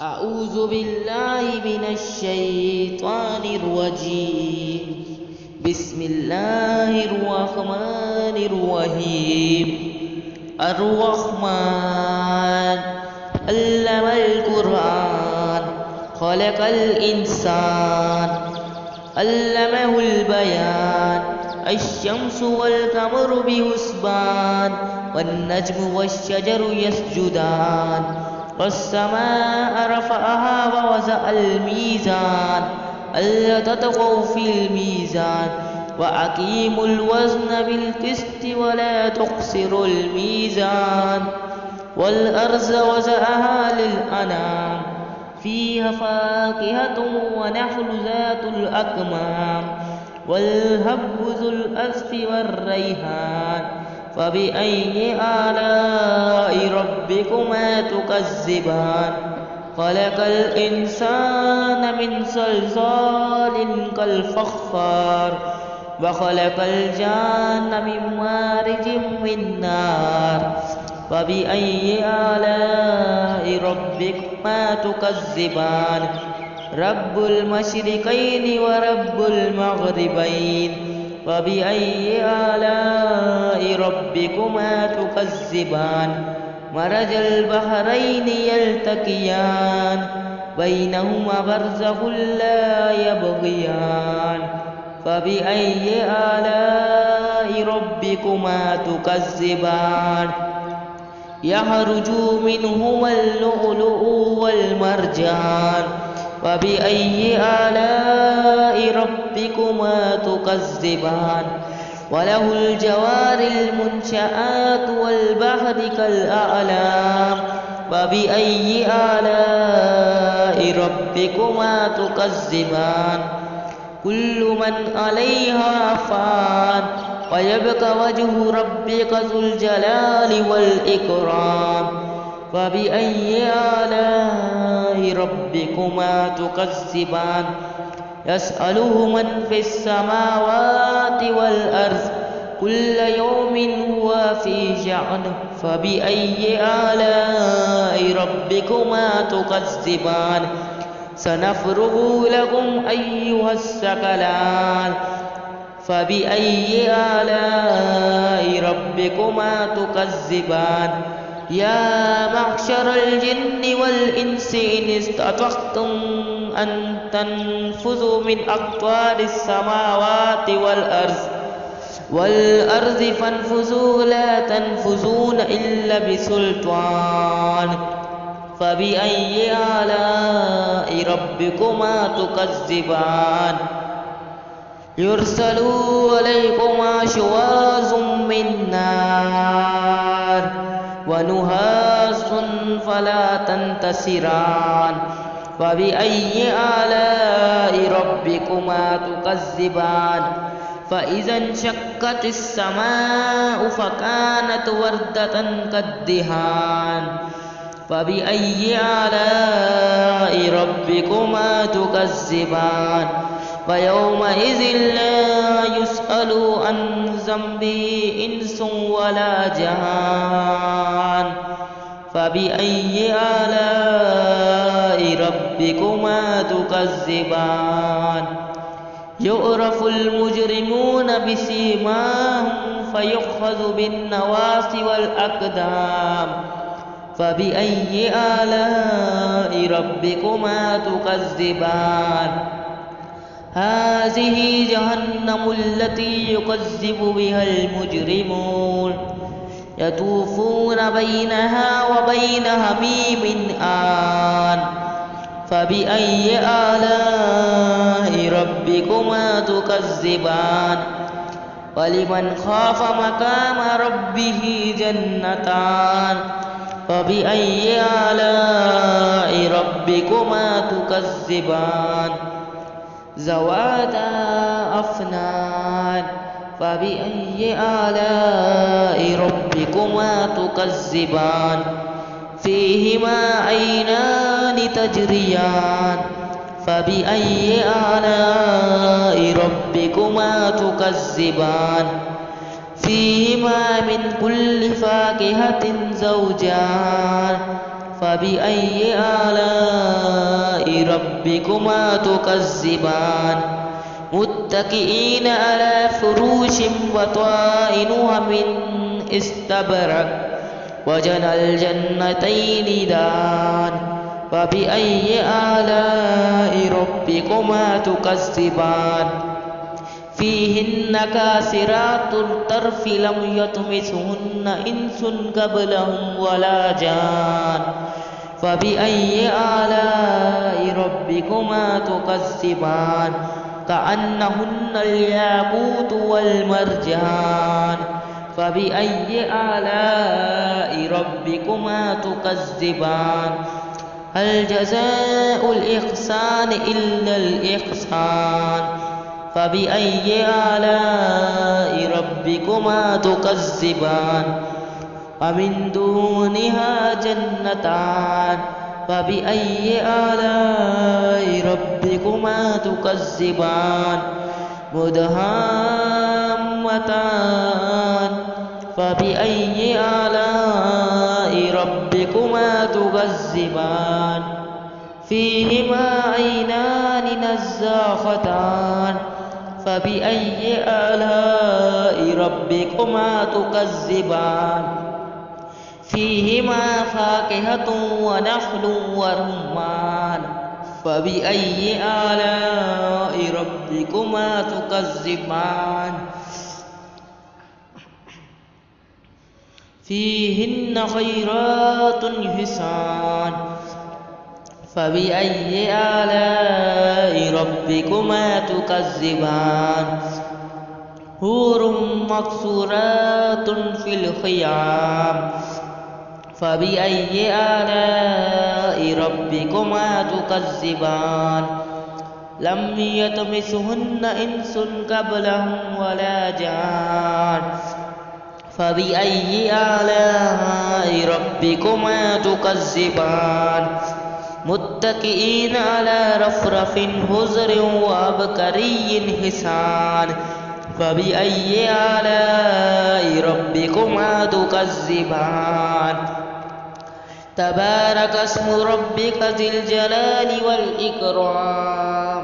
أعوذ بالله من الشيطان الرجيم. بسم الله الرحمن الرحيم. الرحمن علم القرآن خلق الإنسان علمه البيان. الشمس والقمر بحسبان والنجم والشجر يسجدان والسماء رفعها ووضع الميزان ألا تطغوا في الميزان وأقيموا الوزن بالقسط ولا تخسروا الميزان. والأرض وضعها للأنام فيها فاكهة ونخل ذات الأكمام والهب ذو العصف والريحان. فبأي آلاء ربكما تكذبان؟ خلق الإنسان من صلصال كالفخار وخلق الجان من مارج من نار. فبأي آلاء ربكما تكذبان؟ رب المشرقين ورب المغربين. فبأي آلاء ربكما تكذبان؟ مرج البحرين يلتقيان بينهما برزخ لا يبغيان. فبأي آلاء ربكما تكذبان؟ يخرج منهما اللؤلؤ والمرجان. فبأي آلاء ربكما تكذبان؟ وله الجوار المنشآت والبحر كالأعلام. فبأي آلاء ربكما تكذبان؟ كل من عليها فان ويبقى وجه ربك ذو الجلال والإكرام. فبأي آلاء ربكما تكذبان؟ يسأله من في السماوات والأرض كل يوم هو في شأن. فبأي آلاء ربكما تكذبان؟ سنفرغ لكم أيها الثقلان. فبأي آلاء ربكما تكذبان؟ يا معشر الجن والإنس إن استطعتم أن تنفذوا من أقطار السماوات والأرض فانفذوا لا تنفذون إلا بسلطان. فبأي آلاء ربكما تكذبان؟ يرسل عليكما شواظ من نار ونحاس فلا تنتصران. فبأي آلاء ربكما تكذبان؟ فإذا انشقت السماء فكانت وردة كالدهان. فبأي آلاء ربكما تكذبان؟ فيومئذ لا يسأل عن ذنبه إنس ولا جان. فبأي آلاء ربكما تكذبان؟ يعرف المجرمون بسيماهم فيؤخذ بالنواصي والأقدام. فبأي آلاء ربكما تكذبان؟ هذه جهنم التي يكذب بها المجرمون يطوفون بينها وبين حميم آن. فبأي آلاء ربكما تكذبان؟ ولمن خاف مقام ربه جنتان. فبأي آلاء ربكما تكذبان؟ ذواتا أفنان. فبأي آلاء ربكما تكذبان؟ فيهما عينان تجريان. فبأي آلاء ربكما تكذبان؟ فيهما من كل فاكهة زوجان فبأي آلاء ربكما تكذبان متكئين على فروش بطائنها من استبرق وجنى الجنتين دان فبأي آلاء ربكما تكذبان فيهن كاسرات الطرف لم يطمثهن إنس قبلهم ولا جان فبأي آلاء ربكما تكذبان كأنهن الياقوت والمرجان فبأي آلاء ربكما تكذبان هل جزاء الإحسان إلا الإحسان فبأي آلاء ربكما تكذبان ومن دونها جنتان فبأي آلاء ربكما تكذبان مدهامتان فبأي آلاء ربكما تكذبان فيهما عينان نزاختان فبأي آلاء ربكما تكذبان فيهما فاكهة ونخل ورمان فبأي آلاء ربكما تكذبان فيهن خيرات حسان فبأي آلاء ربكما تكذبان حور مقصورات في الخيام فبأي آلاء ربكما تكذبان لم يطمثهن إنس قبلهم ولا جان فبأي آلاء ربكما تكذبان متكئين على رفرف خضر وعبقري حسان فبأي آلاء ربكما تكذبان تبارك اسم ربك ذي الجلال والإكرام